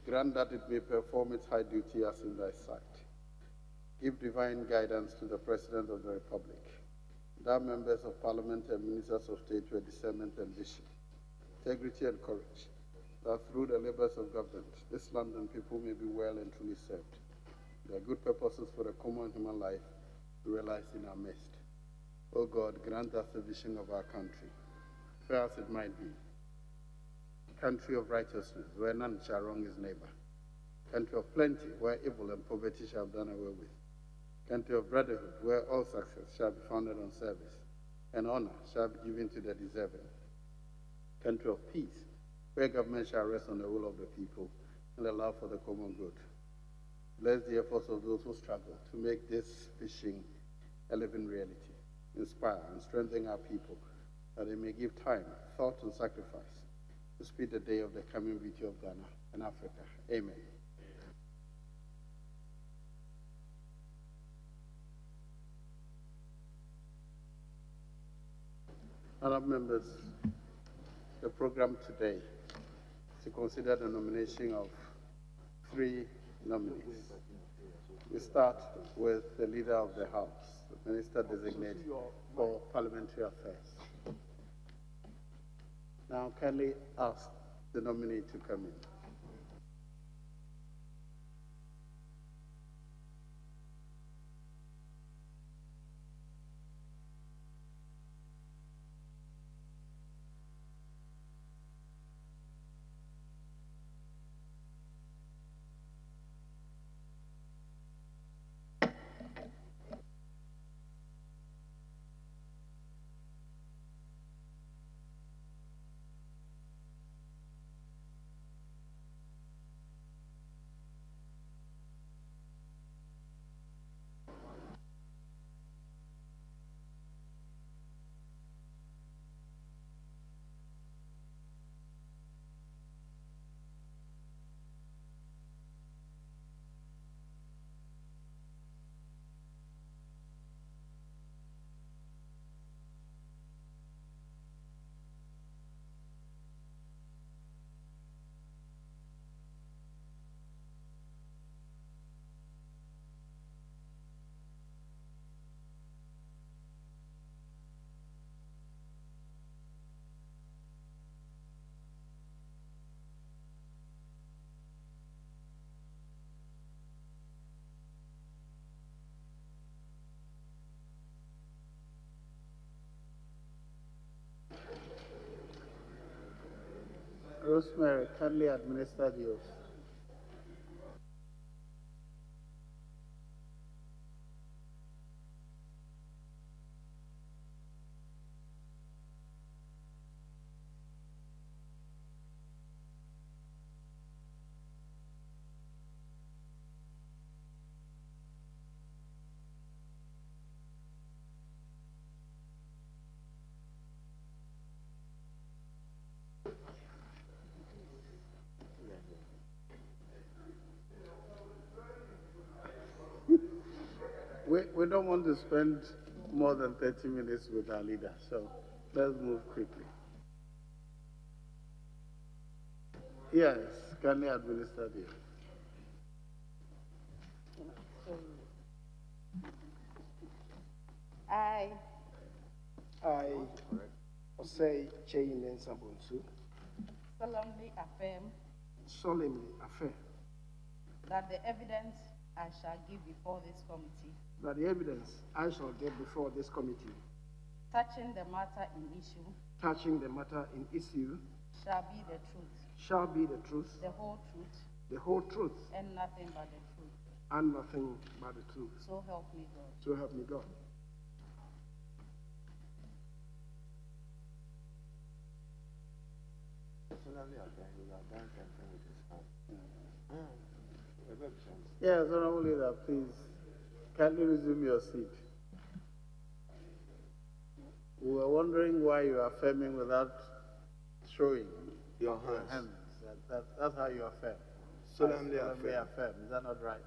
Grant that it may perform its high duty as in thy sight. Give divine guidance to the President of the Republic, that members of Parliament and ministers of state with discernment and vision, integrity and courage, that through the labors of government, this land and people may be well and truly served. Their good purposes for the common human life be realized in our midst. O God, grant us the vision of our country, fair as it might be. Country of righteousness, where none shall wrong his neighbor. Country of plenty, where evil and poverty shall be done away with. Country of brotherhood, where all success shall be founded on service, and honor shall be given to the deserving. Country of peace, where government shall rest on the will of the people and the love for the common good. Bless the efforts of those who struggle to make this vision a living reality. Inspire and strengthen our people, that they may give time, thought, and sacrifice to speed the day of the coming beauty of Ghana and Africa. Amen. Honourable members, the program today is to consider the nomination of 3 nominees. We start with the Leader of the House, the Minister-Designate for Parliamentary Affairs. Now, kindly ask the nominee to come in. Rosemary, kindly administer the oath. We don't want to spend more than 30 minutes with our leader, so let's move quickly. Yes, can you administer the I, Osei Kyei Mensah-Bonsu, solemnly affirm that the evidence I shall give before this committee touching the matter in issue shall be the truth, the whole truth, and nothing but the truth. So help me God. So help me God. Yes, Honourable Leader, please, kindly resume your seat. We were wondering why you are affirming without showing your hands. That's how you affirm. Solemnly affirm. Is that not right?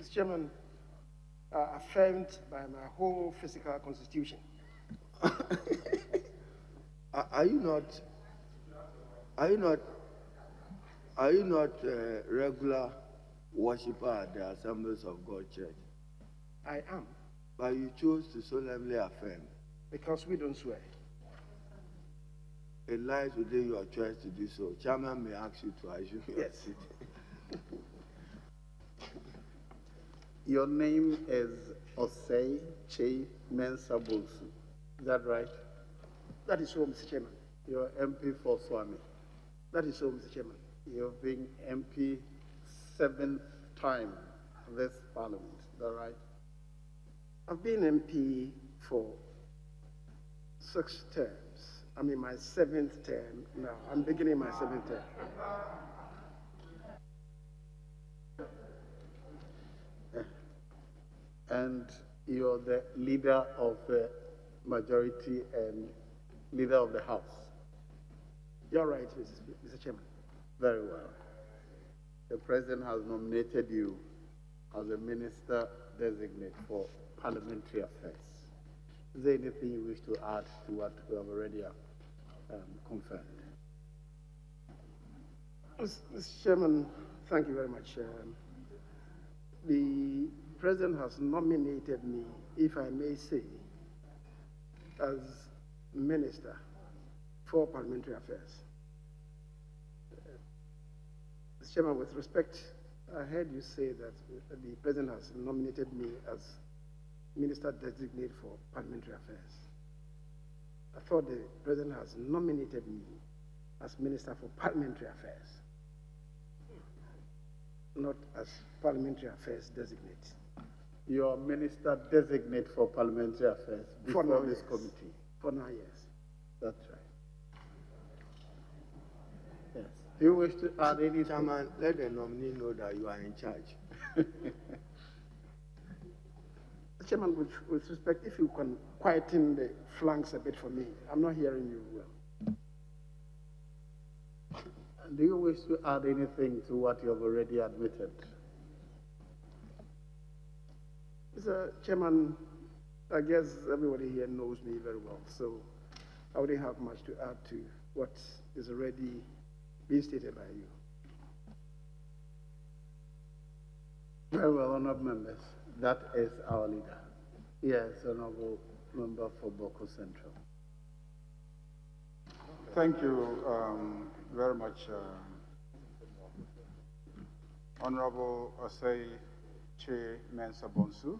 Mr. Chairman, affirmed by my whole physical constitution. Are you not Are you not a regular worshiper at the Assemblies of God Church? I am. But you chose to solemnly affirm. Because we don't swear. It lies within your choice to do so. Chairman may ask you to assume your seat. Your name is Osei Kyei Mensah-Bonsu. Is that right? That is so, Mr. Chairman. You're MP for Swami. That is so, Mr. Chairman. You've been MP 7th time in this parliament. Is that right? I've been MP for 6 terms. I'm in my 7th term now. I'm beginning my 7th term. And you're the leader of the majority and leader of the House. You're right, Mr. Chairman. Very well. The President has nominated you as a Minister-Designate for Parliamentary Affairs. Is there anything you wish to add to what we have already confirmed? Mr. Chairman, thank you very much. The President has nominated me, if I may say, as Minister for Parliamentary Affairs. Mr. Chairman, with respect, I heard you say that the President has nominated me as Minister-Designate for Parliamentary Affairs. I thought the President has nominated me as Minister for Parliamentary Affairs, not as Parliamentary Affairs Designate. You are Minister-Designate for Parliamentary Affairs before this committee. For now, yes. That's right. Yes. Do you wish to add anything? Chairman, let the nominee know that you are in charge. Chairman, with respect, if you can quieten the flanks a bit for me, I'm not hearing you well. Do you wish to add anything to what you have already admitted? Mr. Chairman, I guess everybody here knows me very well, so I wouldn't have much to add to what is already being stated by you. Very well, honored members. That is our leader. Yes, honorable member for Boko Central. Thank you very much, Honorable Osei Kyei Mensah-Bonsu,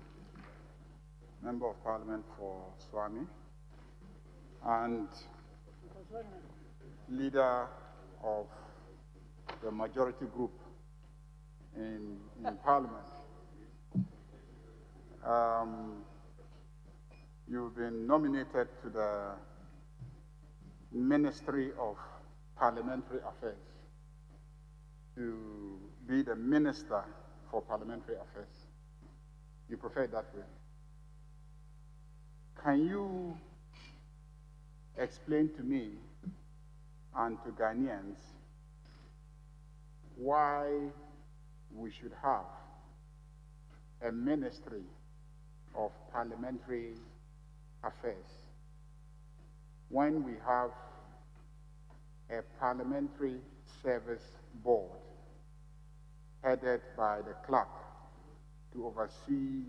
Member of Parliament for Swami, and leader of the majority group in Parliament. You've been nominated to the Ministry of Parliamentary Affairs to be the Minister for Parliamentary Affairs. You prefer it that way. Can you explain to me and to Ghanaians why we should have a Ministry of Parliamentary Affairs when we have a Parliamentary Service Board headed by the clerk to oversee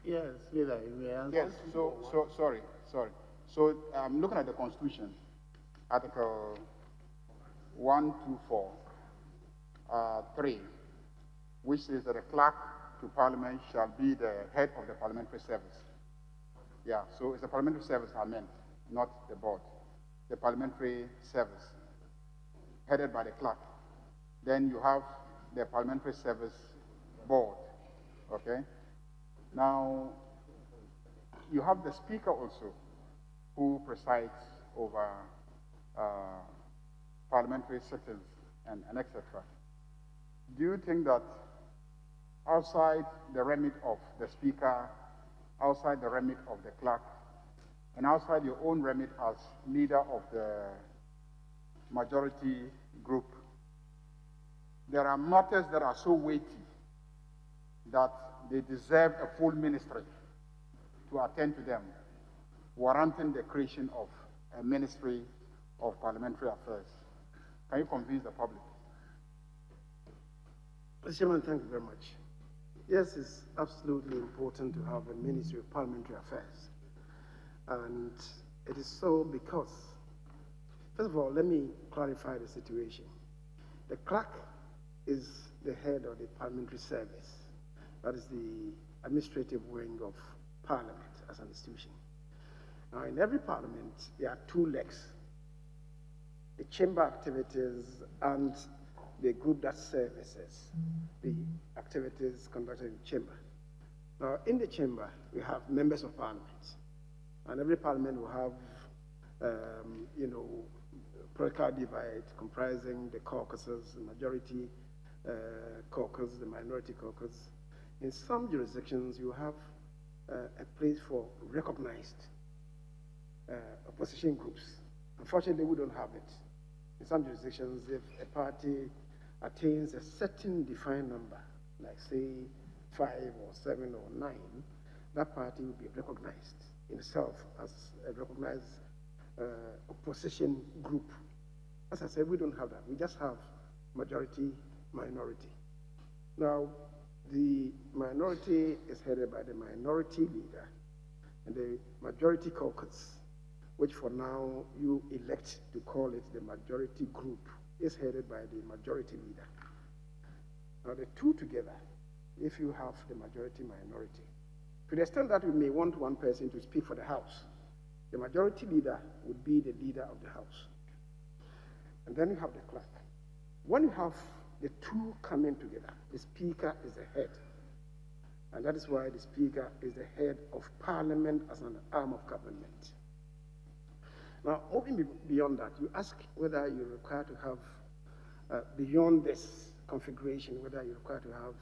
Yes, leader, you may answer. Yes, sorry. So I'm looking at the Constitution, Article 124, 3, which says that the clerk to Parliament shall be the head of the parliamentary service. Yeah, so it's the parliamentary service I meant, not the board. The parliamentary service, headed by the clerk. Then you have the parliamentary service board, okay? Now, you have the speaker also, who presides over parliamentary sittings and etc. Do you think that outside the remit of the speaker, outside the remit of the clerk, and outside your own remit as leader of the majority group, there are matters that are so weighty that they deserve a full ministry to attend to them, warranting the creation of a Ministry of Parliamentary Affairs. Can you convince the public? Mr. Chairman, thank you very much. Yes, it's absolutely important to have a Ministry of Parliamentary Affairs. And it is so because, first of all, let me clarify the situation. The clerk is the head of the parliamentary service. That is the administrative wing of Parliament as an institution. Now, in every parliament, there are two legs: the chamber activities and the group that services the activities conducted in the chamber. Now, in the chamber, we have members of parliament, and every parliament will have, political divide comprising the caucuses, the majority caucus, the minority caucus. In some jurisdictions, you have a place for recognized opposition groups. Unfortunately, we don't have it. In some jurisdictions, if a party attains a certain defined number, like say 5 or 7 or 9, that party will be recognized in itself as a recognized opposition group. As I said, we don't have that. We just have majority, minority. Now, the minority is headed by the minority leader, and the majority caucus, which for now you elect to call it the majority group, is headed by the majority leader. Now, the two together, if you have the majority minority, to the extent that we may want one person to speak for the House, the majority leader would be the leader of the House. And then you have the clerk. When you have the two coming together, the Speaker is the head. And that is why the Speaker is the head of Parliament as an arm of government. Now, moving beyond that, you ask whether you're required to have, beyond this configuration, whether you're required to have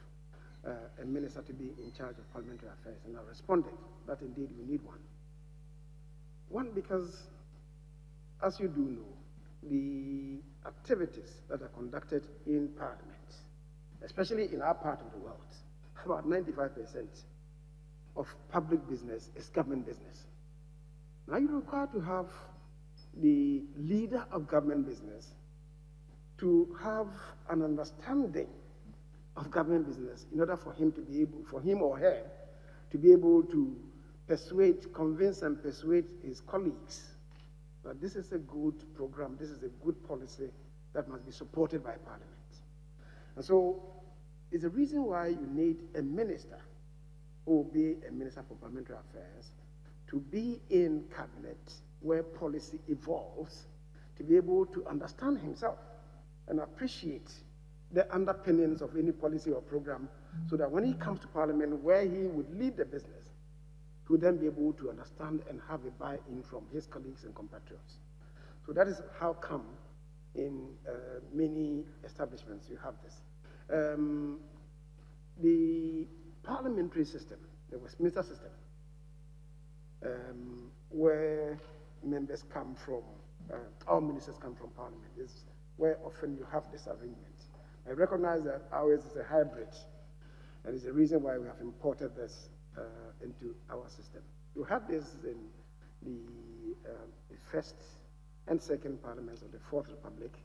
a minister to be in charge of parliamentary affairs. And I responded that indeed we need one. One, because, as you do know, the activities that are conducted in Parliament, especially in our part of the world, about 95% of public business is government business. Now you're required to have the leader of government business to have an understanding of government business in order for him to be able, for him or her, to be able to persuade, convince and persuade his colleagues that this is a good program, this is a good policy that must be supported by Parliament. And so it's the reason why you need a minister who will be a minister for parliamentary affairs to be in cabinet where policy evolves, to be able to understand himself and appreciate the underpinnings of any policy or program, so that when he comes to Parliament where he would lead the business, he would then be able to understand and have a buy-in from his colleagues and compatriots. So that is how come in many establishments you have this. The parliamentary system, the Westminster system, where members come from, all ministers come from Parliament, is where often you have this arrangement. I recognize that ours is a hybrid, and it's the reason why we have imported this into our system. You had this in the first and second parliaments of the Fourth Republic,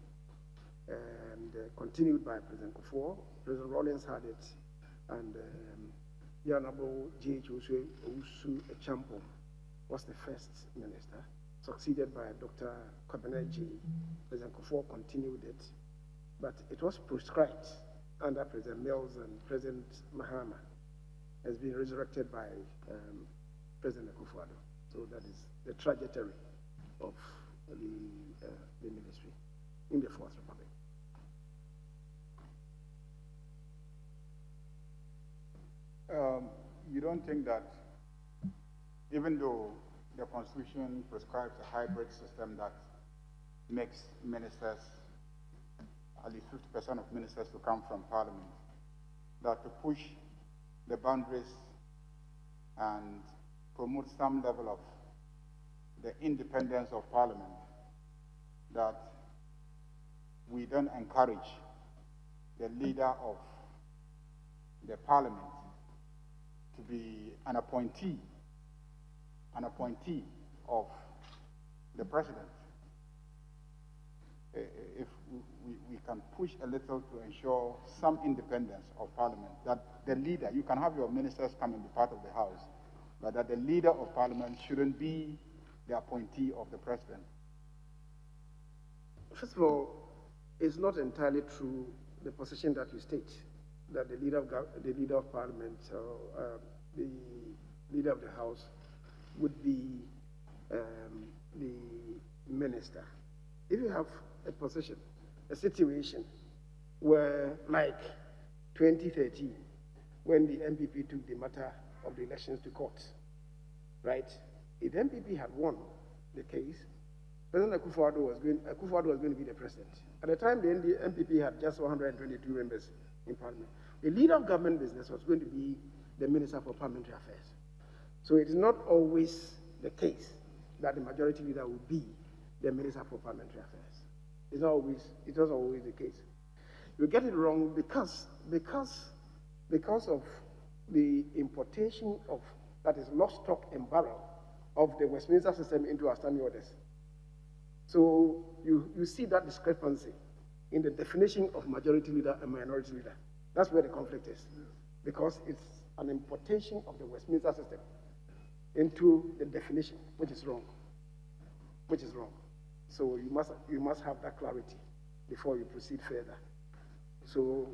and continued by President Kufuor. President Rawlings had it, and the Honorable G.H. Osei Echampo was the first minister, succeeded by Dr. Kwabeneji. President Kufuor continued it, but it was prescribed under President Mills and President Mahama, has been resurrected by President Akufo-Addo. So that is the trajectory of the ministry in the Fourth Republic. You don't think that even though the Constitution prescribes a hybrid system that makes ministers, at least 50% of ministers to come from Parliament, that to push the boundaries and promote some level of independence of Parliament, that we don't encourage the leader of the Parliament to be an appointee of the President. If we can push a little to ensure some independence of Parliament, that the leader, you can have your ministers come and be part of the House, but that the leader of Parliament shouldn't be the appointee of the President. First of all, it's not entirely true, the position that you state, that the leader of Parliament or the leader of the House would be the minister. If you have a position, a situation where, like 2013, when the MPP took the matter of the elections to court, right? If the MPP had won the case, President Akufo-Addo was going to be the president. At the time, the MPP had just 122 members in Parliament. The leader of government business was going to be the Minister for Parliamentary Affairs. So it is not always the case that the majority leader will be the Minister for Parliamentary Affairs. It's not always the case. You get it wrong because of the importation of, that is, lock, stock, and barrel of the Westminster system into our standing orders. So you see that discrepancy in the definition of majority leader and minority leader. That's where the conflict is, because it's an importation of the Westminster system into the definition, which is wrong. So you must have that clarity before you proceed further. So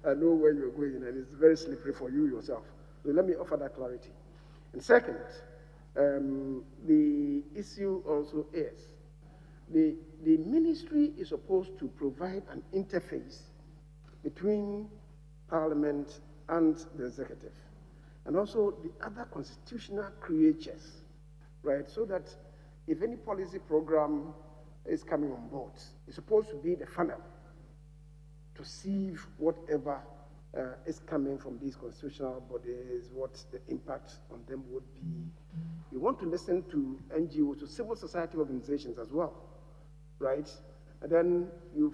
I know where you're going, and it's very slippery for you yourself. So let me offer that clarity. And second, the issue also is the ministry is supposed to provide an interface between Parliament and the executive, and also the other constitutional creatures, right? So that if any policy program is coming on board, it's supposed to be the funnel to sieve whatever is coming from these constitutional bodies, what the impact on them would be. You want to listen to NGOs, to civil society organizations as well, right? And then you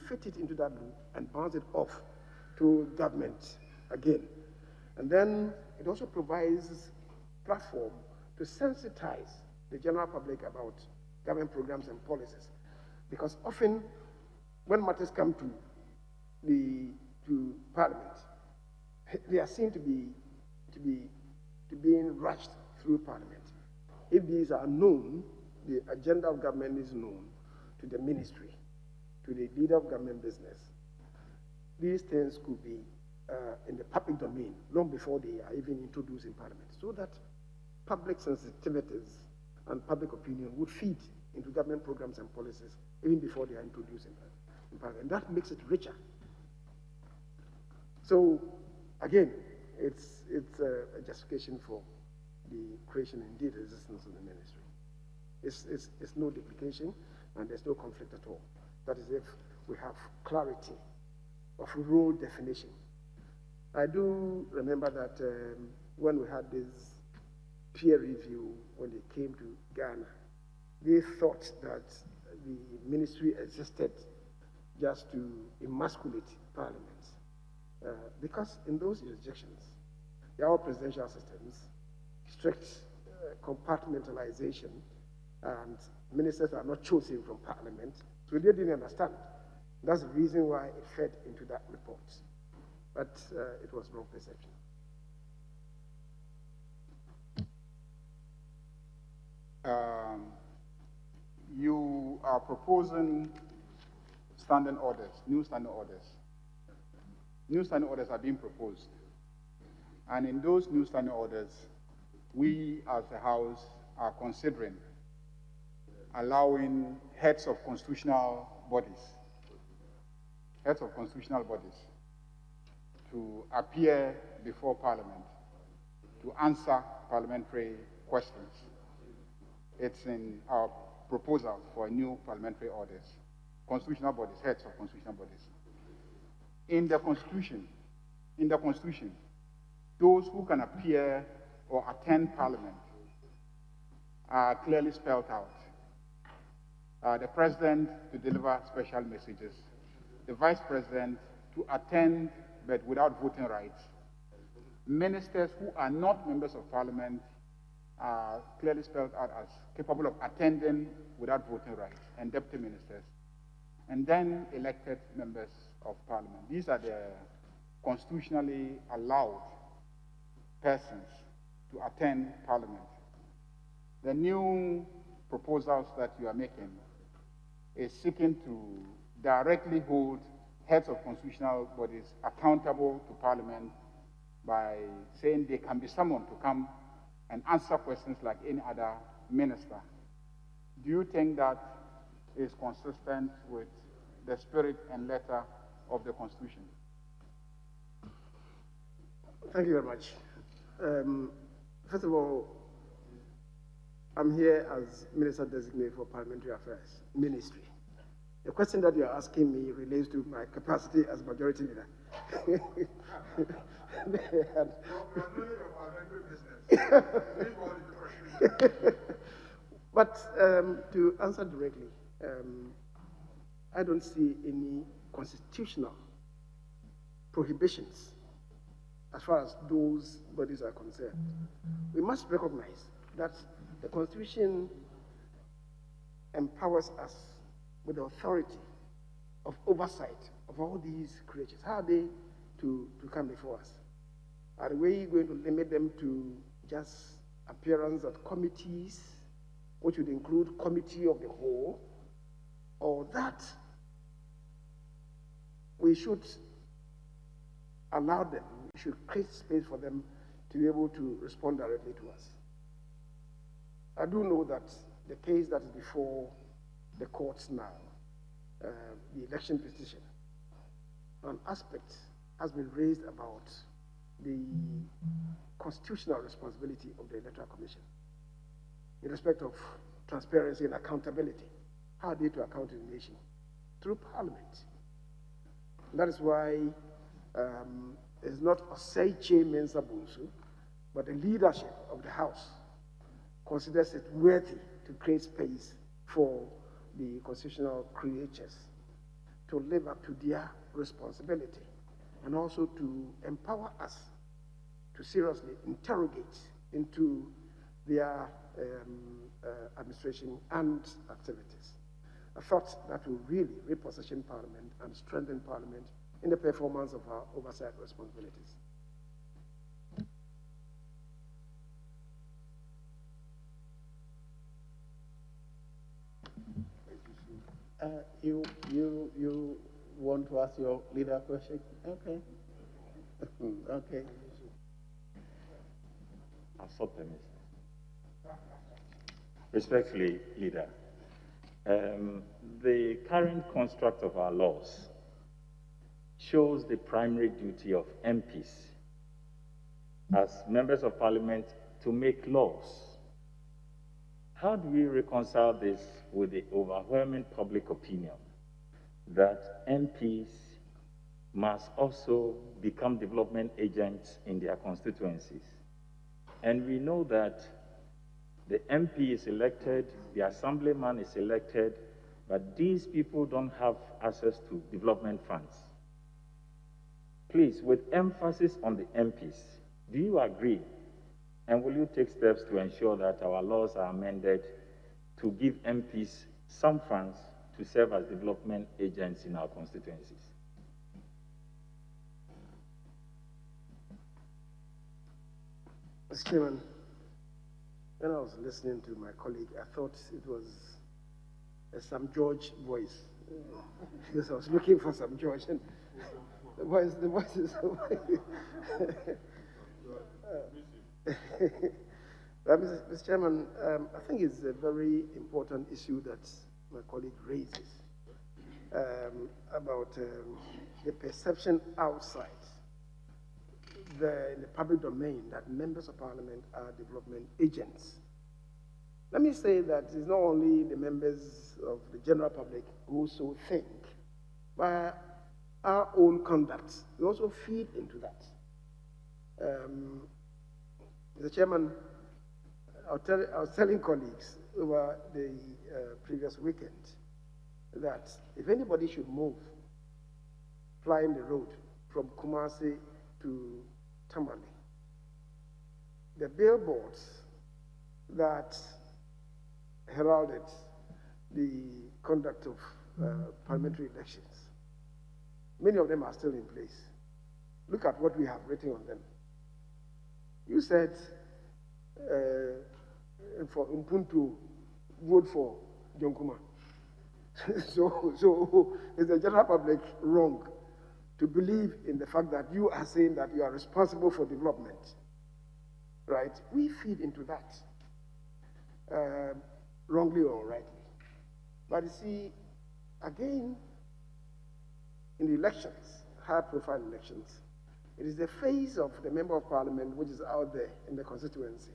fit it into that loop and bounce it off to government again. And then it also provides platform to sensitize the general public about government programs and policies. Because often when matters come to Parliament, they are seen to being rushed through Parliament. If these are known, the agenda of government is known to the ministry, to the leader of government business, these things could be in the public domain long before they are even introduced in Parliament, so that public sensitivities and public opinion would feed into government programs and policies even before they are introduced in Parliament. And that makes it richer. So, again, it's a justification for the creation and indeed existence of the ministry. It's no duplication, and there's no conflict at all. That is if we have clarity of role definition. I do remember that when we had this peer review, when they came to Ghana, they thought that the ministry existed just to emasculate Parliament. Because in those jurisdictions, they are all presidential systems, strict compartmentalization, and ministers are not chosen from Parliament, so they didn't understand. That's the reason why it fed into that report. But it was wrong perception. You are proposing standing orders, new standing orders. New standing orders are being proposed. And in those new standing orders, we as a House are considering allowing heads of constitutional bodies to appear before Parliament to answer parliamentary questions. It's in our proposal for new parliamentary orders, constitutional bodies, heads of constitutional bodies. In the Constitution, those who can appear or attend Parliament are clearly spelled out. The President to deliver special messages, the Vice President to attend but without voting rights. Ministers who are not members of Parliament are clearly spelled out as capable of attending without voting rights, and deputy ministers, and then elected members of Parliament. These are the constitutionally allowed persons to attend Parliament. The new proposals that you are making is seeking to directly hold heads of constitutional bodies accountable to Parliament by saying they can be summoned to come and answer questions like any other minister. Do you think that is consistent with the spirit and letter of the Constitution? Thank you very much. First of all, I'm here as Minister-Designate for Parliamentary Affairs, Ministry. The question that you're asking me relates to my capacity as Majority Leader. But to answer directly, I don't see any constitutional prohibitions as far as those bodies are concerned. We must recognize that the Constitution empowers us with the authority of oversight of all these creatures. How are they to come before us? Are we going to limit them to just appearance at committees, which would include committee of the whole, or that we should allow them, we should create space for them to be able to respond directly to us? I do know that the case that is before the courts now, the election petition, an aspect has been raised about the constitutional responsibility of the Electoral Commission in respect of transparency and accountability. How are they to account to the nation? Through Parliament. And that is why it's not Osei Mensah-Bonsu, but the leadership of the House considers it worthy to create space for the constitutional creatures to live up to their responsibility and also to empower us to seriously interrogate into their administration and activities. A thought that will really reposition Parliament and strengthen Parliament in the performance of our oversight responsibilities. You want to ask your leader a question? Okay. Okay. I'll stop them. Respectfully, Leader, the current construct of our laws shows the primary duty of MPs as members of Parliament to make laws. How do we reconcile this with the overwhelming public opinion that MPs must also become development agents in their constituencies? And we know that the MP is elected, the assemblyman is elected, but these people don't have access to development funds. Please, with emphasis on the MPs, do you agree? And will you take steps to ensure that our laws are amended to give MPs some funds to serve as development agents in our constituencies? Mr. Chairman, when I was listening to my colleague, I thought it was a Sam George voice, because I was looking for Sam George, and the voice is Mr. Chairman, I think it's a very important issue that my colleague raises about the perception outside in the public domain that members of Parliament are development agents. Let me say that it's not only the members of the general public who so think, but our own conduct, we also feed into that. Mr. Chairman, I was telling colleagues over the previous weekend that if anybody should move, flying the road from Kumasi to Tamale, the billboards that heralded the conduct of parliamentary elections, many of them are still in place. Look at what we have written on them. You said for Umpuntu, vote for John Kuma. so is the general public wrong to believe in the fact that you are saying that you are responsible for development? Right? We feed into that, wrongly or rightly. But you see, again, in the elections, high-profile elections, it is the face of the member of parliament which is out there in the constituency,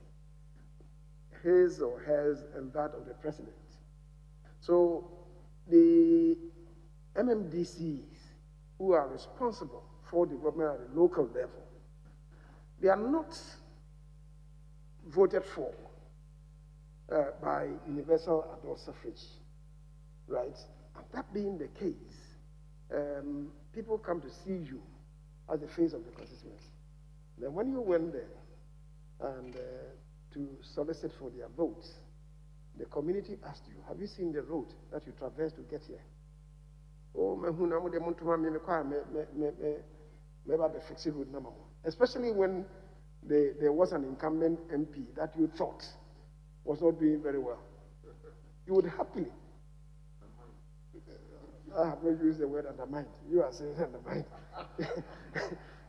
his or hers and that of the president. So the MMDCs who are responsible for development at the local level, they are not voted for by universal adult suffrage, right? And that being the case, people come to see you as the face of the constituency. Then when you went there and to solicit for their votes, the community asked you, have you seen the road that you traversed to get here? Oh, especially when there was an incumbent MP that you thought was not doing very well. You would happily, I have not used the word undermined, you are saying undermined.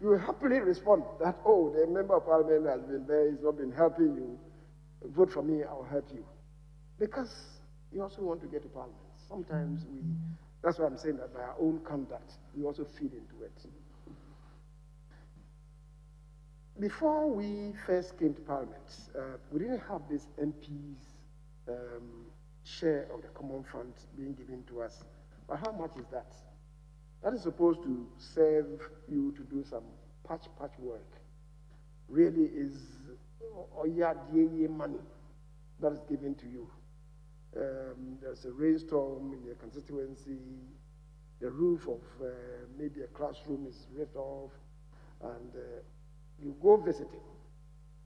You will happily respond that, oh, the member of parliament has been there, he's not been helping you, vote for me, I'll help you. Because you also want to get to parliament. Sometimes that's why I'm saying that by our own conduct, we also feed into it. Before we first came to parliament, we didn't have this MP's share of the common fund being given to us. But how much is that? That is supposed to serve you to do some patch work. Really is money that is given to you. There's a rainstorm in your constituency, the roof of maybe a classroom is ripped off, and you go visiting,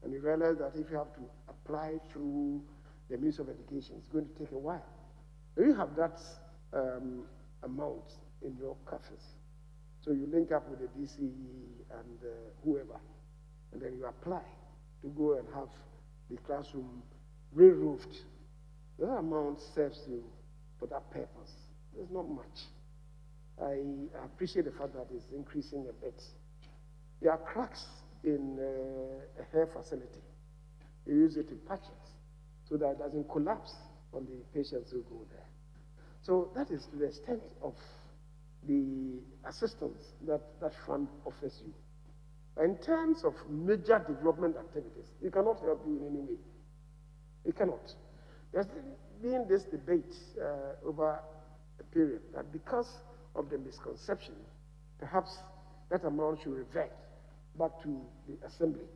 and you realize that if you have to apply through the Ministry of Education, it's going to take a while. You have that amount in your coffers. So you link up with the DCE and whoever, and then you apply to go and have the classroom re-roofed. That amount serves you for that purpose. There's not much. I appreciate the fact that it's increasing a bit. There are cracks in a hair facility. You use it to patch it so that it doesn't collapse on the patients who go there. So that is to the extent of the assistance that that fund offers you. In terms of major development activities, it cannot help you in any way. It cannot. There's been this debate over a period that because of the misconception, perhaps that amount should revert back to the assembly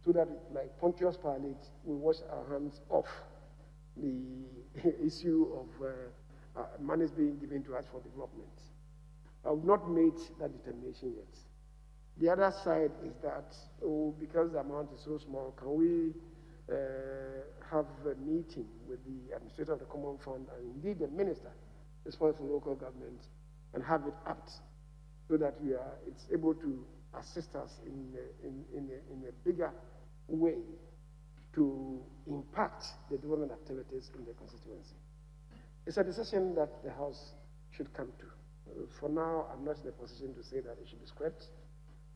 so that, like Pontius Pilate, we wash our hands off the issue of monies being given to us for development. I have not made that determination yet. The other side is that, oh, because the amount is so small, can we have a meeting with the administrator of the Common Fund and indeed the minister responsible for local government and have it upped so that it's able to assist us in a bigger way to impact the development activities in the constituency. It's a decision that the House should come to. For now, I'm not in a position to say that it should be scrapped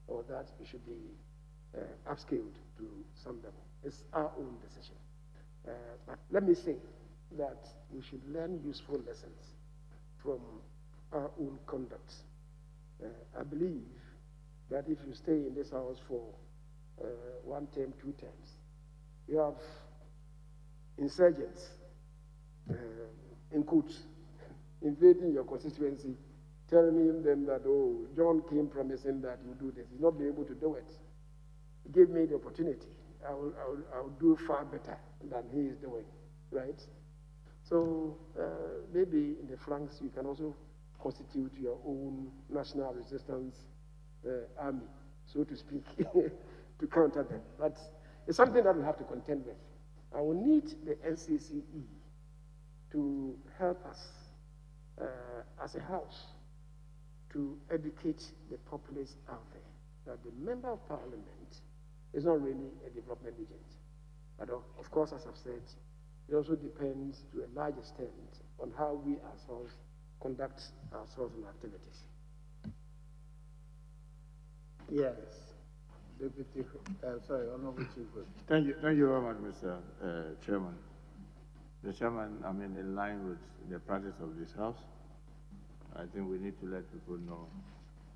or that it should be upscaled to some level. It's our own decision. But let me say that we should learn useful lessons from our own conduct. I believe that if you stay in this house for 1 term, 2 terms, you have insurgents, in quotes, invading your constituency, telling them that, oh, John came promising that you do this. He's not be able to do it. He gave me the opportunity, I will do far better than he is doing, right? So maybe in the flanks you can also constitute your own national resistance army, so to speak, to counter them. But it's something that we have to contend with. I will need the NCCE to help us as a house to educate the populace out there that the Member of Parliament is not really a development agent. But of course, as I've said, it also depends to a large extent on how we ourselves conduct our social activities. Yes. Deputy, Honorable Chief Whip. Thank you very much, Mr. Chairman. The Chairman, in line with the practice of this House, I think we need to let people know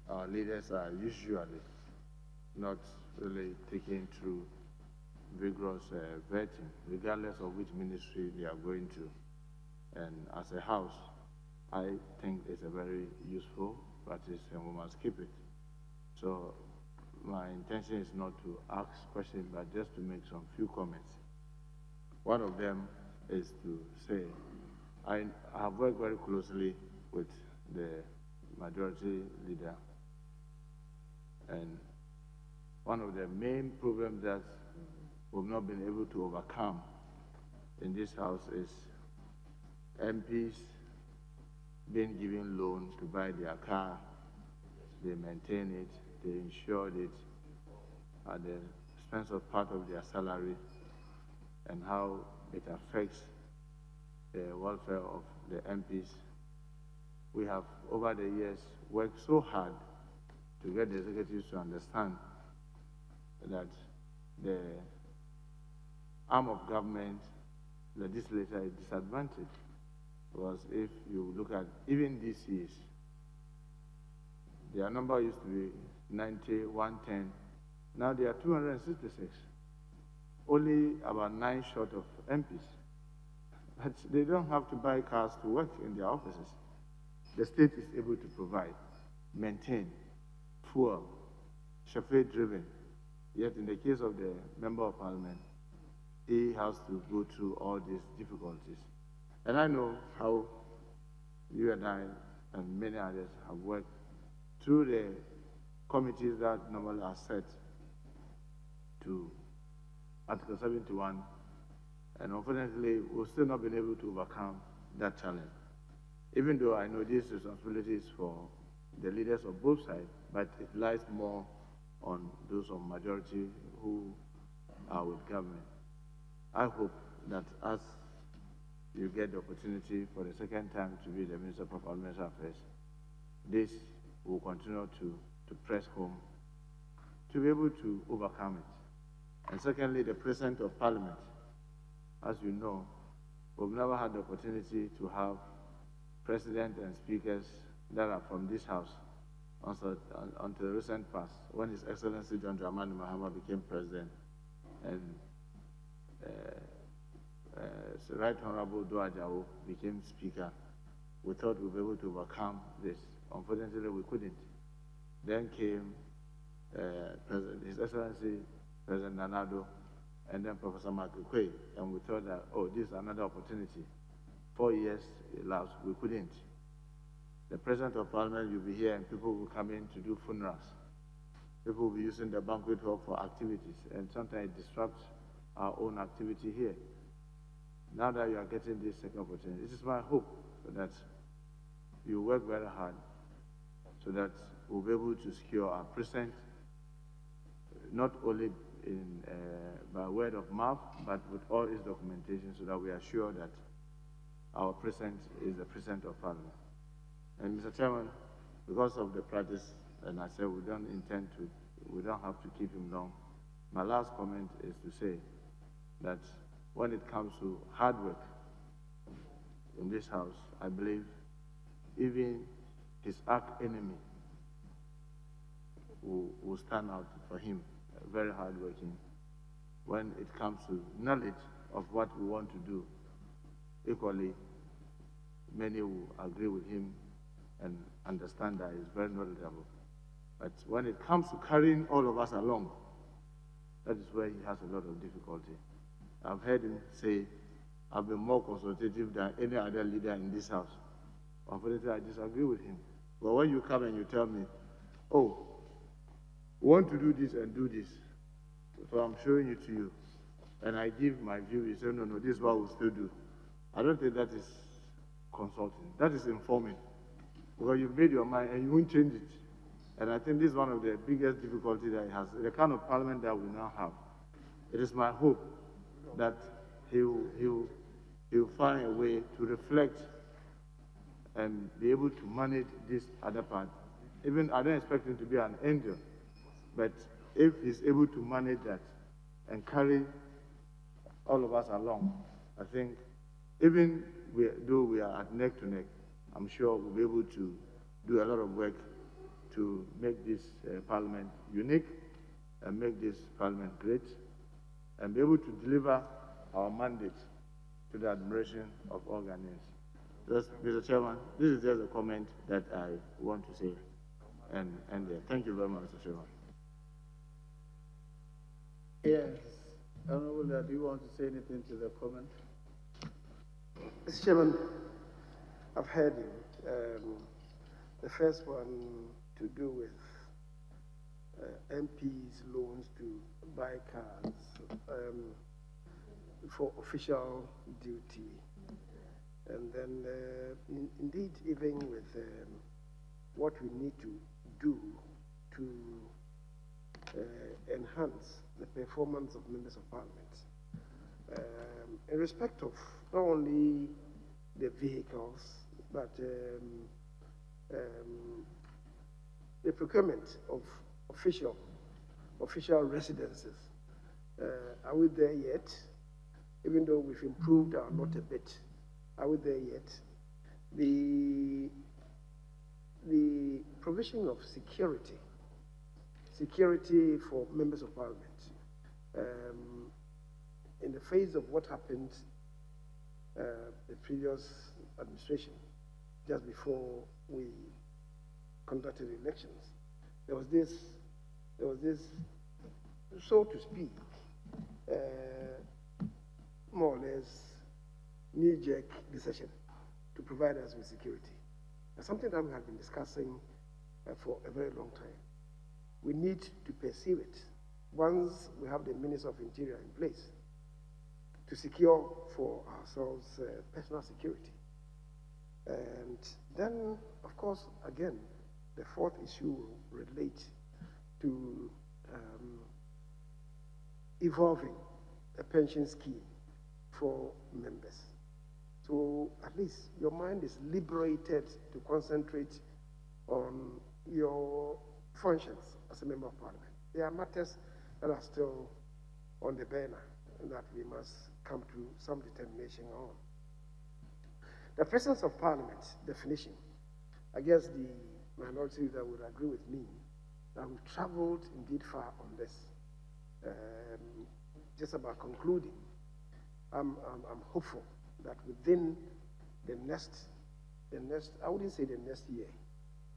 our leaders are usually not really taken through vigorous vetting, regardless of which ministry they are going to. And as a House, I think it's a very useful practice and we must keep it. So my intention is not to ask questions, but just to make some few comments. One of them is to say, I have worked very closely with the majority leader, and one of the main problems that we've not been able to overcome in this House is MPs being given loans to buy their car, they maintain it, they insure it at the expense of part of their salary, and how it affects the welfare of the MPs. We have, over the years, worked so hard to get the executives to understand that the arm of government, legislature, is disadvantaged. Because if you look at even DCs, their number used to be 90, 110. Now they are 266. Only about 9 short of MPs. But they don't have to buy cars to work in their offices. The state is able to provide, maintain, fuel, chauffeur-driven. Yet in the case of the Member of Parliament, he has to go through all these difficulties. And I know how you and I and many others have worked through the committees that normally are set to Article 71, and unfortunately, we've still not been able to overcome that challenge. Even though I know these responsibilities for the leaders of both sides, but it lies more on those of majority who are with government. I hope that as you get the opportunity for the second time to be the Minister for Parliamentary Affairs, this will continue to press home to be able to overcome it. And secondly, the President of Parliament. As you know, we've never had the opportunity to have President and Speakers that are from this House until the recent past, when His Excellency John Dramani Mahama became President, and Right Honorable Duajao became Speaker. We thought we'd be able to overcome this. Unfortunately, we couldn't. Then came His Excellency President Nanado, and then Professor Kyei, and we thought that, oh, this is another opportunity. 4 years elapsed, we couldn't. The President of Parliament will be here, and people will come in to do funerals. People will be using the banquet hall for activities, and sometimes it disrupts our own activity here. Now that you are getting this second opportunity, this is my hope that you work very hard so that we'll be able to secure our present, not only by word of mouth, but with all its documentation, so that we are sure that our president is the President of Parliament. And Mr. Chairman, because of the practice, and I said we don't have to keep him long, my last comment is to say that when it comes to hard work in this House, I believe even his arch enemy will stand out for him, very hardworking. When it comes to knowledge of what we want to do, equally, many will agree with him and understand that he's very knowledgeable. But when it comes to carrying all of us along, That is where he has a lot of difficulty. I've heard him say, I've been more consultative than any other leader in this house. Unfortunately, I disagree with him. But when you come and you tell me, oh, we want to do this and do this, so I'm showing it to you, and I give my view, you say, no, no, this is what we'll still do. I don't think that is consulting. That is informing. Because you've made your mind and you won't change it. And I think this is one of the biggest difficulties that he has. The kind of parliament that we now have. It is my hope that he'll find a way to reflect and be able to manage this other part. Even I don't expect him to be an angel, but if he's able to manage that and carry all of us along, I think even though we are at neck to neck, I'm sure we'll be able to do a lot of work to make this parliament unique and make this parliament great and be able to deliver our mandate to the admiration of all Ghanaians. Mr. Chairman, this is just a comment that I want to say. And thank you very much, Mr. Chairman. Yes. Honorable, do you want to say anything to the comment? Mr. Chairman, I've heard you. The first one to do with MPs' loans to buy cars for official duty. And then, indeed, even with what we need to do to enhance the performance of members of parliament. In respect of not only the vehicles, but the procurement of official residences. Are we there yet? Even though we've improved our lot a bit, are we there yet? The provision of security for members of parliament, in the face of what happened the previous administration, just before we conducted elections, there was this, so to speak, more or less knee-jerk decision to provide us with security. That's something that we have been discussing for a very long time. We need to pursue it once we have the Minister of Interior in place to secure for ourselves personal security. And then, of course, again, the fourth issue will relate to evolving a pension scheme for members. So at least your mind is liberated to concentrate on your functions as a member of parliament. There are matters that are still on the burner and that we must come to some determination on. The presence of parliament definition, I guess the minority that would agree with me that we've traveled indeed far on this. Just about concluding, I'm hopeful that within the next, I wouldn't say the next year,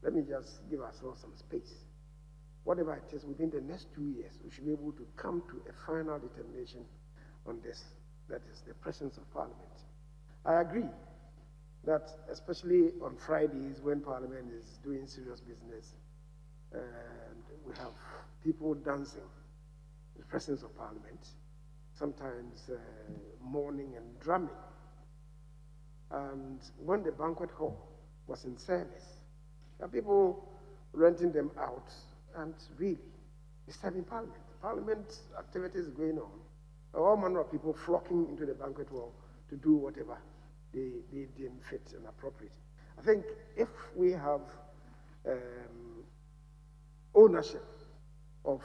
let me just give ourselves some space. Whatever it is, within the next 2 years, we should be able to come to a final determination on this, that is the presence of parliament. I agree that especially on Fridays when parliament is doing serious business and we have people dancing, the presence of parliament, sometimes mourning and drumming. And when the banquet hall was in service, there are people renting them out and really disturbing parliament. Parliament activities going on, all manner of people flocking into the banquet hall to do whatever they deem fit and appropriate. I think if we have ownership of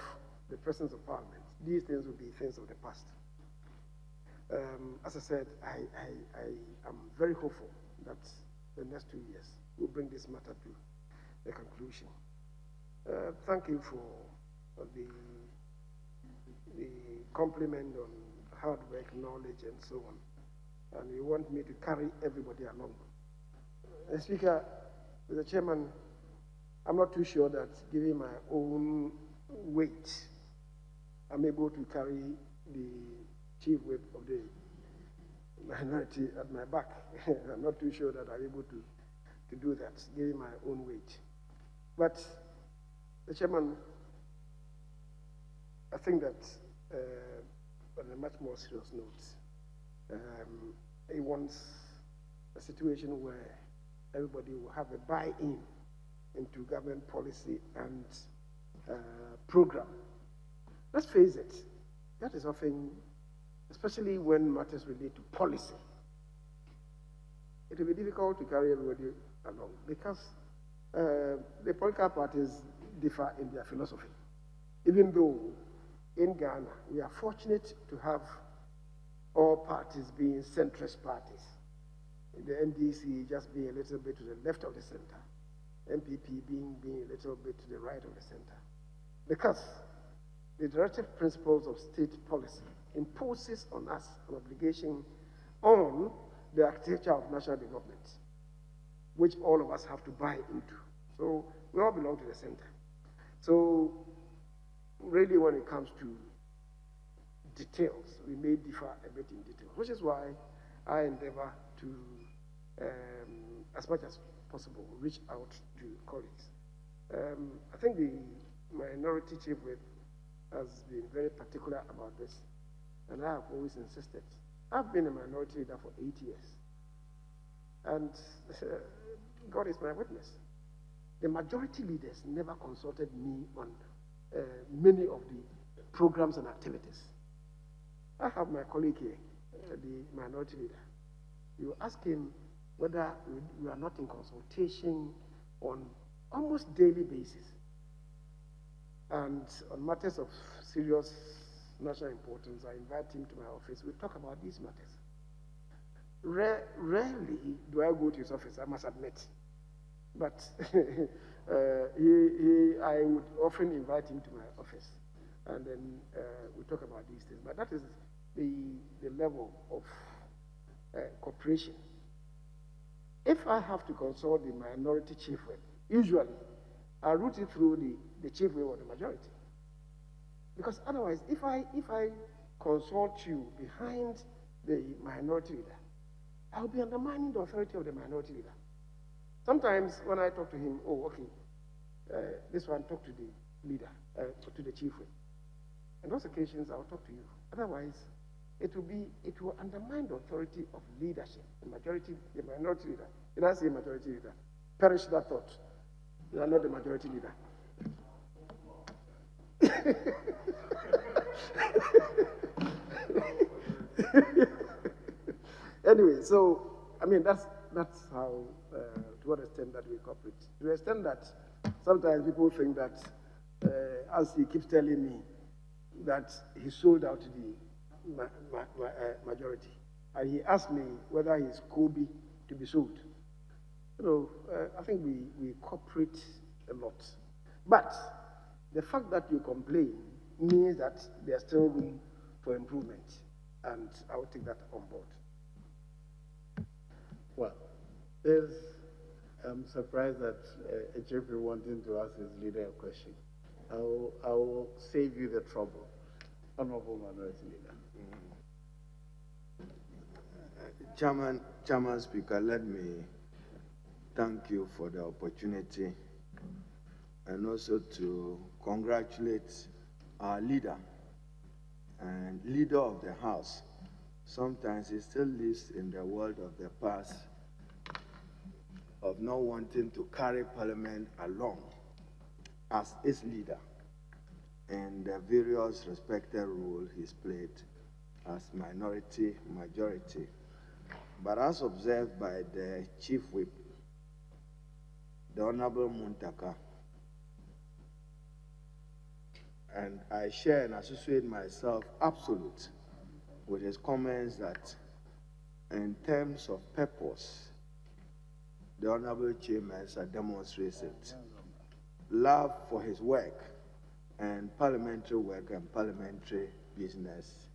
the presence of parliament, these things will be things of the past. As I said, I am very hopeful that the next 2 years will bring this matter to a conclusion. Thank you for the compliment on hard work, knowledge, and so on. And you want me to carry everybody along. Speaker, Mr. Chairman, I'm not too sure that giving my own weight I'm able to carry the chief whip of the minority at my back. I'm not too sure that I'm able to do that, given my own weight. But, the Chairman, I think that on a much more serious note, he wants a situation where everybody will have a buy-in into government policy and program. Let's face it, that is often, especially when matters relate to policy, it will be difficult to carry everybody along because the political parties differ in their philosophy. Even though in Ghana, we are fortunate to have all parties being centrist parties. The NDC just being a little bit to the left of the center, MPP being a little bit to the right of the center. Because the directive principles of state policy imposes on us an obligation on the architecture of national development, which all of us have to buy into. So we all belong to the center. So really when it comes to details, we may differ a bit in detail, which is why I endeavor to, as much as possible, reach out to colleagues. I think the minority chief whip has been very particular about this, and I have always insisted. I've been a minority leader for 8 years, and God is my witness. The majority leaders never consulted me on many of the programs and activities. I have my colleague here, the minority leader. You ask him whether we are not in consultation on almost daily basis. And on matters of serious national importance, I invite him to my office. We talk about these matters. Rarely do I go to his office, I must admit. But I would often invite him to my office, and then we talk about these things. But that is the level of cooperation. If I have to consult the minority chief whip, usually I route it through the chief whip of the majority. Because otherwise, if I consult you behind the minority leader, I'll be undermining the authority of the minority leader. Sometimes when I talk to him, oh, okay, this one, talk to the leader, to the chief whip. On those occasions, I'll talk to you. Otherwise, it will undermine the authority of leadership, the minority leader. Did I say majority leader? Perish that thought. You are not the majority leader. Anyway, so, I mean, that's how, to what extent that we cooperate. To the extent that sometimes people think that, as he keeps telling me, that he sold out to the majority. And he asked me whether he's Kobe to be sold. You know, I think we cooperate a lot. But the fact that you complain means that there's still room for improvement. And I will take that on board. Well, I'm surprised that a chief wanting to ask his leader a question. I will save you the trouble. Honorable Minority Leader. Chairman Speaker, let me thank you for the opportunity and also to congratulate our leader and leader of the House. Sometimes he still lives in the world of the past of not wanting to carry Parliament along as its leader in the various respected roles he's played as minority, majority. But as observed by the Chief Whip, the Honorable Muntaka, and I share and associate myself absolute with his comments that in terms of purpose, the Honorable Chief Mensah demonstrates it. Love for his work and parliamentary work and parliamentary business,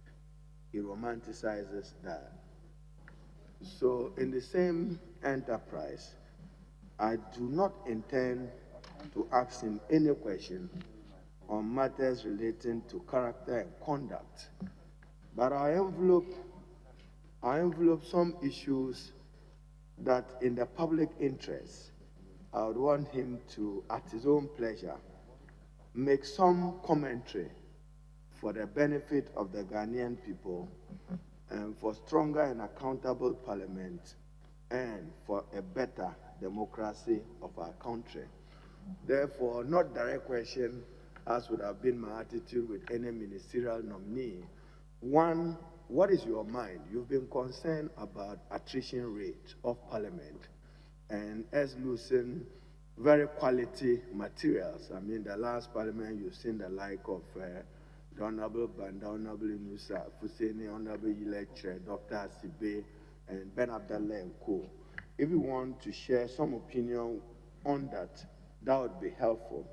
he romanticizes that. So in the same enterprise, I do not intend to ask him any question on matters relating to character and conduct. But I envelope some issues that in the public interest, I would want him to, at his own pleasure, make some commentary for the benefit of the Ghanaian people and for stronger and accountable parliament and for a better democracy of our country. Therefore, not direct question, as would have been my attitude with any ministerial nominee. One, what is your mind? You've been concerned about attrition rate of parliament and as losing very quality materials. I mean, the last parliament, you've seen the like of the Honorable Banda, Honorable Inusa, Fuseni, Honorable Lecturer, Dr. Asibe, and Ben Abdallah and Co. If you want to share some opinion on that, that would be helpful.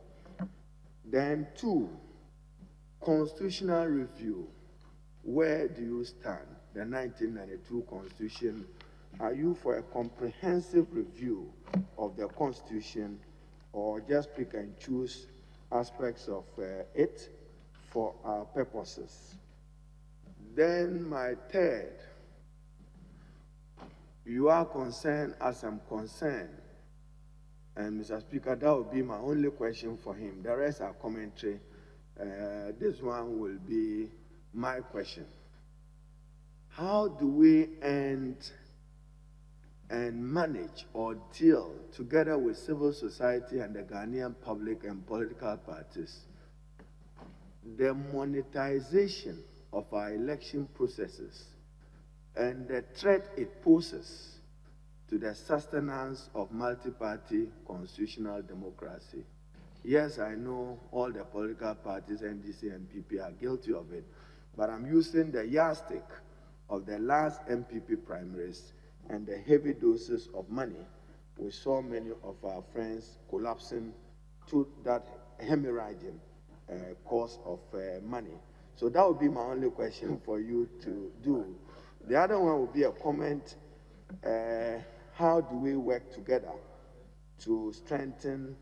Then two, constitutional review. Where do you stand? The 1992 Constitution, are you for a comprehensive review of the Constitution or just pick and choose aspects of it for our purposes? Then my third, you are concerned as I'm concerned. And Mr. Speaker, that will be my only question for him. The rest are commentary. This one will be my question. How do we end and manage or deal together with civil society and the Ghanaian public and political parties the monetization of our election processes and the threat it poses to the sustenance of multi-party constitutional democracy? Yes, I know all the political parties, NDC and PP, are guilty of it, but I'm using the yardstick of the last MPP primaries and the heavy doses of money. We saw many of our friends collapsing to that hemorrhaging cost of money. So that would be my only question for you to do. The other one would be a comment, how do we work together to strengthen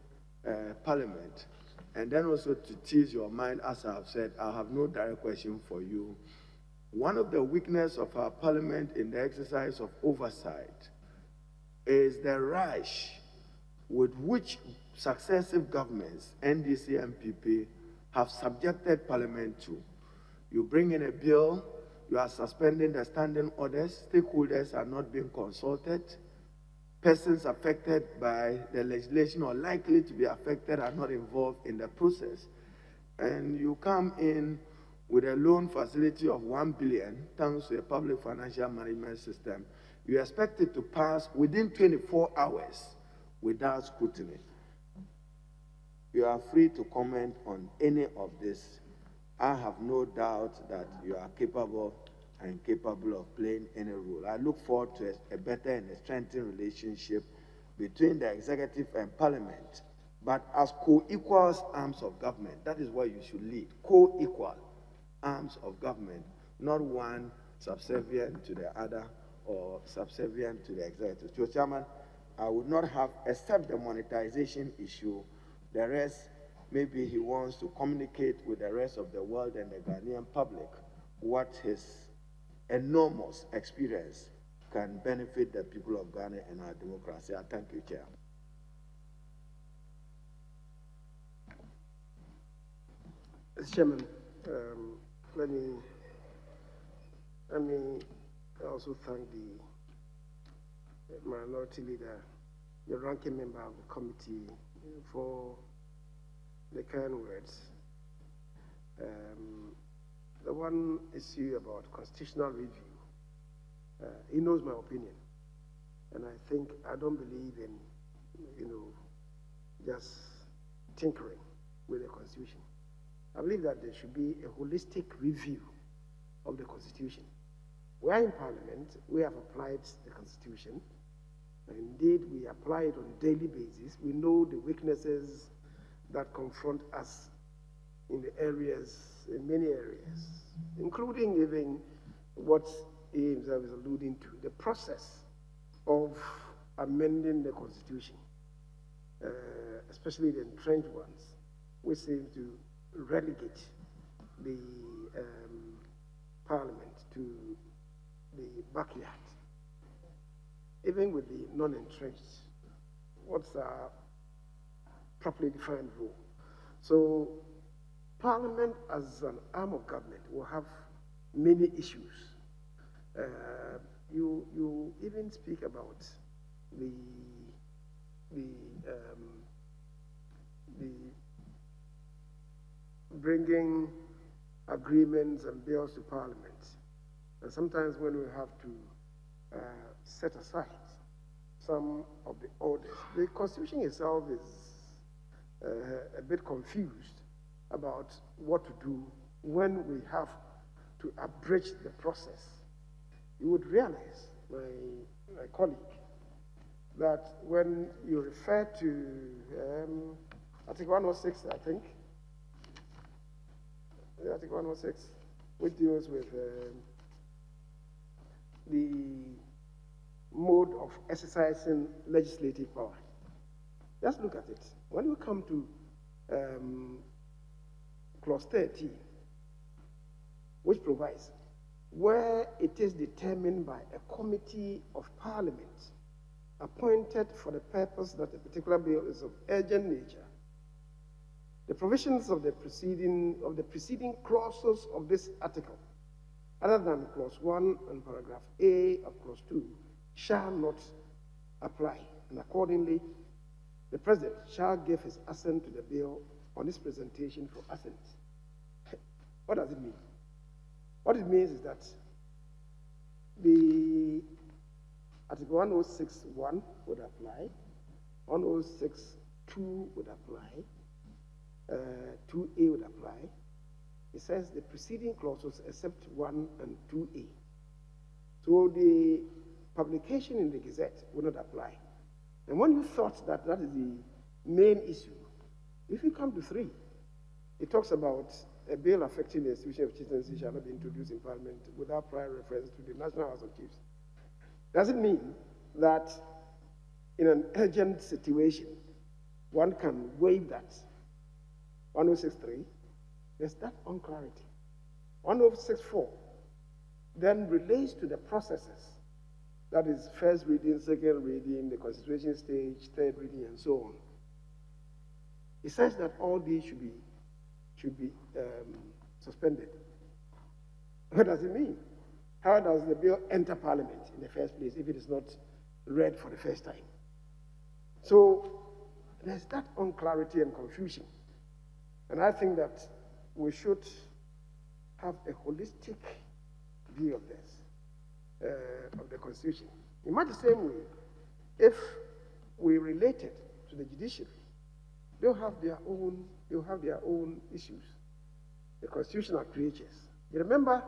Parliament? And then also to tease your mind, as I have said, I have no direct question for you. One of the weaknesses of our Parliament in the exercise of oversight is the rush with which successive governments, NDC and PP, have subjected Parliament to. You bring in a bill, you are suspending the standing orders, stakeholders are not being consulted, persons affected by the legislation or likely to be affected are not involved in the process. And you come in with a loan facility of 1 billion, thanks to a public financial management system, you expect it to pass within 24 hours without scrutiny. You are free to comment on any of this. I have no doubt that you are capable of playing any role. I look forward to a better and a strengthened relationship between the executive and Parliament, but as co-equal arms of government. That is what you should lead, co-equal arms of government, not one subservient to the other or subservient to the executive. So, Chairman, I would not have, except the monetization issue, the rest, maybe he wants to communicate with the rest of the world and the Ghanaian public what his enormous experience can benefit the people of Ghana and our democracy. I thank you, Chair. Mr. Chairman, let me also thank the minority leader, the ranking member of the committee, for the kind words. The one issue about constitutional review, he knows my opinion, and I don't believe in, just tinkering with the Constitution. I believe that there should be a holistic review of the Constitution. We are in Parliament, we have applied the Constitution. Indeed, we apply it on a daily basis. We know the weaknesses that confront us in many areas, including even what he himself is alluding to, the process of amending the Constitution, especially the entrenched ones, which seem to relegate the Parliament to the backyard, even with the non-entrenched. What's our properly defined role? So Parliament as an arm of government will have many issues. You even speak about the bringing agreements and bills to Parliament. And sometimes when we have to set aside some of the orders, the Constitution itself is a bit confused about what to do when we have to abridge the process. You would realize, my colleague, that when you refer to Article 106, I think, Article 106, which deals with the mode of exercising legislative power. Just look at it. When you come to Clause 13, which provides, where it is determined by a committee of Parliament appointed for the purpose that a particular bill is of urgent nature, the provisions of the preceding clauses of this article, other than Clause 1 and Paragraph A of Clause 2, shall not apply, and accordingly, the President shall give his assent to the bill on its presentation for assent. What does it mean? What it means is that the Article 106.1 would apply, 106.2 would apply, 2A would apply. It says the preceding clauses except 1 and 2A. So the publication in the Gazette would not apply. And when you thought that that is the main issue, if you come to 3, it talks about a bill affecting the institution of chieftaincy shall not be introduced in Parliament without prior reference to the National House of Chiefs. Does it mean that in an urgent situation, one can waive that? 106.3, there's that unclarity. 106.4 then relates to the processes. That is first reading, second reading, the consideration stage, third reading, and so on. It says that all these should be suspended. What does it mean? How does the bill enter Parliament in the first place if it is not read for the first time? So there's that unclarity and confusion. And I think that we should have a holistic view of this, of the Constitution. In much the same way, if we relate it to the judiciary, they'll have their own issues, the constitutional creatures. You remember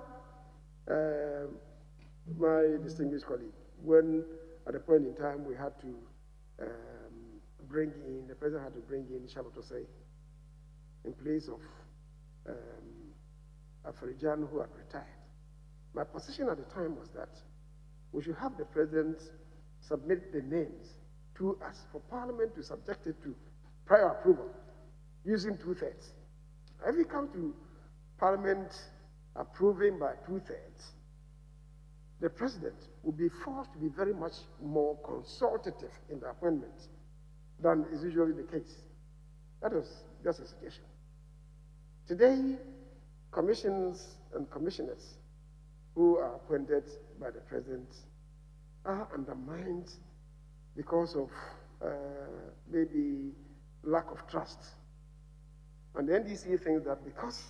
my distinguished colleague, when at a point in time we had to the president had to bring in Charlotte Osei in place of Afarijan, who had retired. My position at the time was that we should have the president submit the names to us for Parliament to subject it to prior approval using 2/3. If you come to Parliament approving by 2/3, the president will be forced to be very much more consultative in the appointment than is usually the case. That was just a suggestion. Today, commissions and commissioners who are appointed by the president are undermined because of maybe lack of trust. And the NDC thinks that because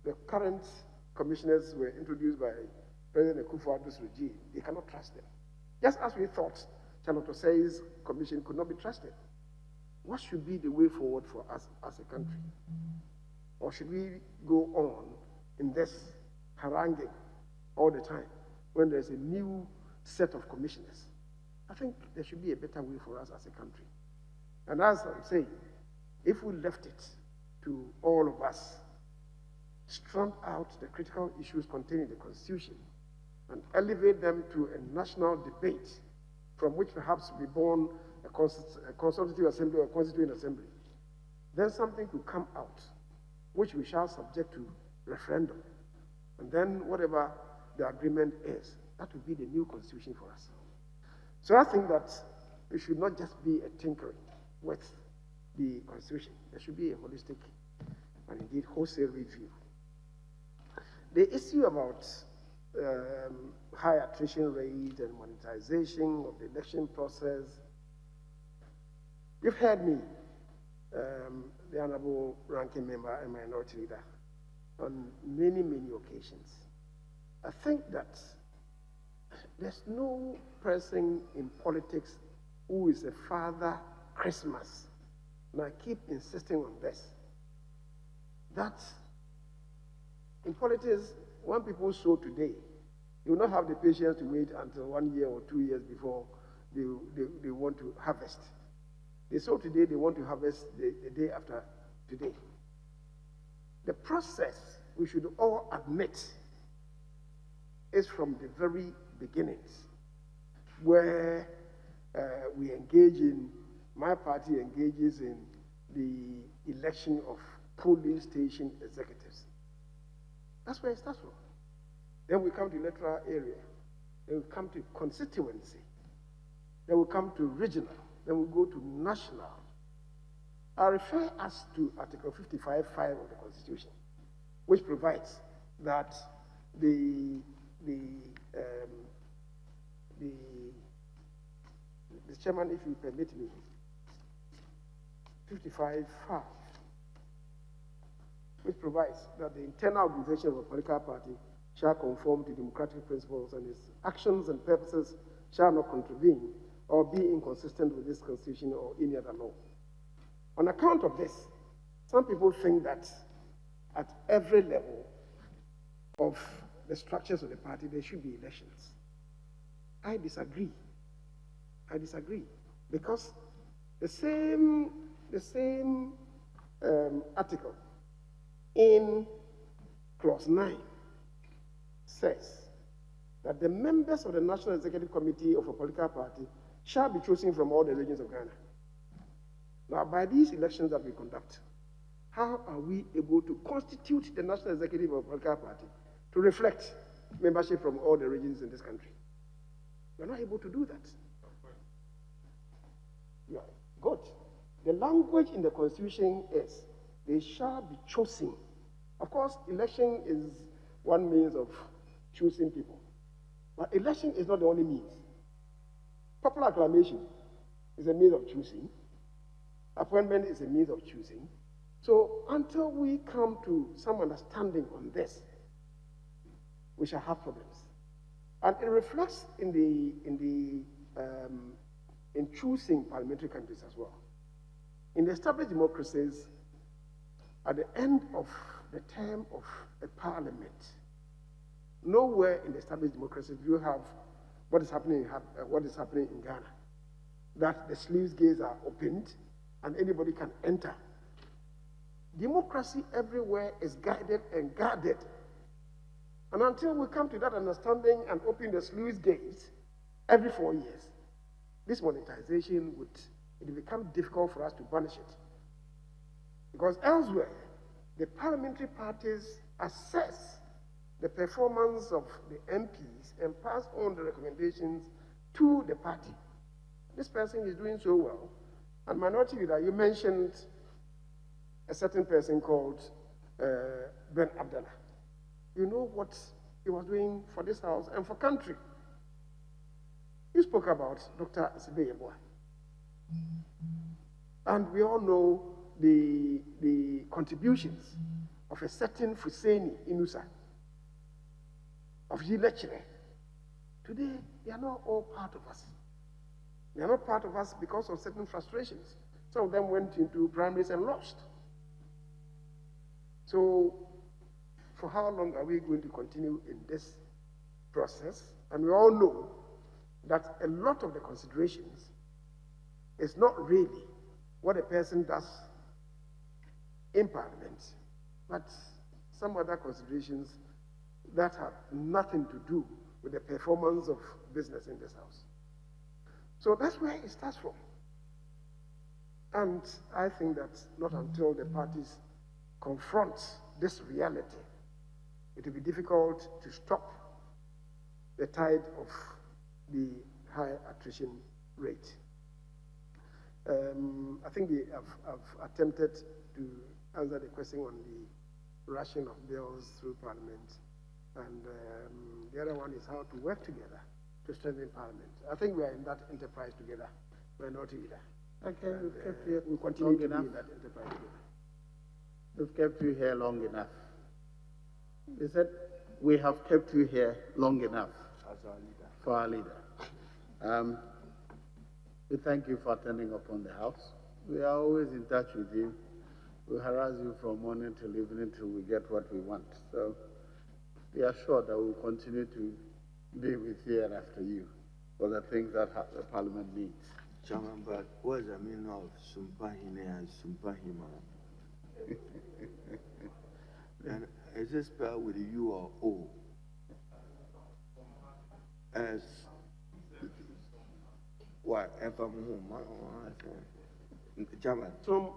the current commissioners were introduced by President Akufo-Addo's regime, they cannot trust them. Just as we thought Charlotte Osei's commission could not be trusted. What should be the way forward for us as a country? Or should we go on in this haranguing all the time when there's a new set of commissioners? I think there should be a better way for us as a country. And as I'm saying, if we left it to all of us, strand out the critical issues contained in the Constitution and elevate them to a national debate from which perhaps will be born a consultative assembly or constituent assembly, then something could come out which we shall subject to referendum. And then whatever the agreement is, that will be the new constitution for us. So I think that it should not just be a tinkering with the constitution. There should be a holistic and indeed wholesale review. The issue about high attrition rate and monetization of the election process, you've heard me, the Honorable Ranking Member and Minority Leader, on many, many occasions. I think that there's no person in politics who is a Father Christmas, and I keep insisting on this, that in politics, when people sow today, they will not have the patience to wait until 1 year or 2 years before they want to harvest. They sow today, they want to harvest the day after today. The process, we should all admit, is from the very beginnings, where we engage in, my party engages in the election of polling station executives. That's where it starts from. Then we come to electoral area. Then we come to constituency. Then we come to regional. Then we go to national. I refer us to Article 55(5) of the Constitution, which provides that the chairman, if you permit me, 55(5), which provides that the internal organization of a political party shall conform to democratic principles and its actions and purposes shall not contravene or be inconsistent with this constitution or any other law. On account of this, some people think that at every level of the structures of the party, there should be elections. I disagree. I disagree, because the same article in clause 9 says that the members of the National Executive Committee of a political party shall be chosen from all the regions of Ghana. Now, by these elections that we conduct, how are we able to constitute the National Executive of a political party to reflect membership from all the regions in this country? We're not able to do that. Yeah, good. The language in the Constitution is they shall be chosen. Of course, election is one means of choosing people. But election is not the only means. Popular acclamation is a means of choosing. Appointment is a means of choosing. So until we come to some understanding on this, we shall have problems. And it reflects in choosing parliamentary candidates as well. In the established democracies, at the end of the term of a parliament, nowhere in the established democracies do you have what is happening in Ghana, that the sluice gates are opened and anybody can enter. Democracy everywhere is guided and guarded. And until we come to that understanding and open the sluice gates every 4 years, this monetization would become difficult for us to banish it. Because elsewhere, the parliamentary parties assess the performance of the MPs and pass on the recommendations to the party. This person is doing so well. And Minority Leader, you mentioned a certain person called Ben Abdallah. You know what he was doing for this house and for country. You spoke about Dr. Osei. And we all know the contributions of a certain Fuseni Inusa, of Yilechire. Today, they are not all part of us. They are not part of us because of certain frustrations. Some of them went into primaries and lost. So, for how long are we going to continue in this process? And we all know that a lot of the considerations is not really what a person does in Parliament, but some other considerations that have nothing to do with the performance of business in this house. So that's where it starts from. And I think that not until the parties confronts this reality, it will be difficult to stop the tide of the high attrition rate. I think I've attempted to answer the question on the rushing of bills through Parliament, and the other one is how to work together to strengthen Parliament. I think we are in that enterprise together. We're not either. Okay, we've kept you we continue long to enough. be in that enterprise together. We've kept you here long enough. He said, we have kept you here long enough for our leader. We thank you for attending upon the House. We are always in touch with you. We harass you from morning till evening till we get what we want. So be assured that we'll continue to be with you and after you for the things that the Parliament needs. Chairman, but what is the meaning of Sumpahine and Sumpahima? And is it spelled with a U or O? As what? Chairman. Some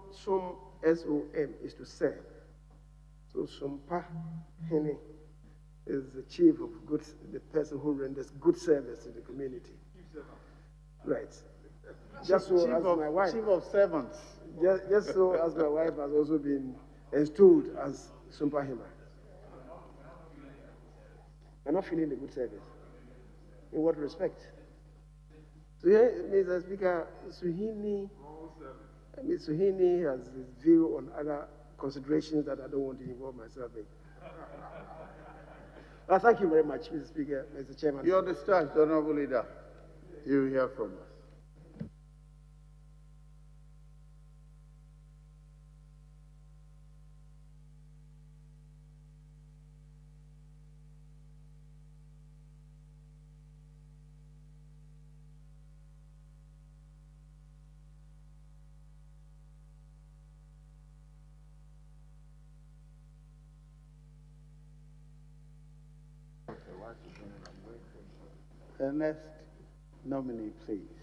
S-O-M is to serve. So Sumpahine is the chief of good, the person who renders good service to the community. Right. Just so as my wife. Chief of servants. Just so as my wife has also been installed as Sumpahima. I'm not feeling the good service. In what respect? So here, Mr. Speaker, Suhini has his view on other considerations that I don't want to involve myself in. Thank you very much, Mr. Speaker, Mr. Chairman. You're discharged, Honorable Leader. You hear from us. The next nominee, please.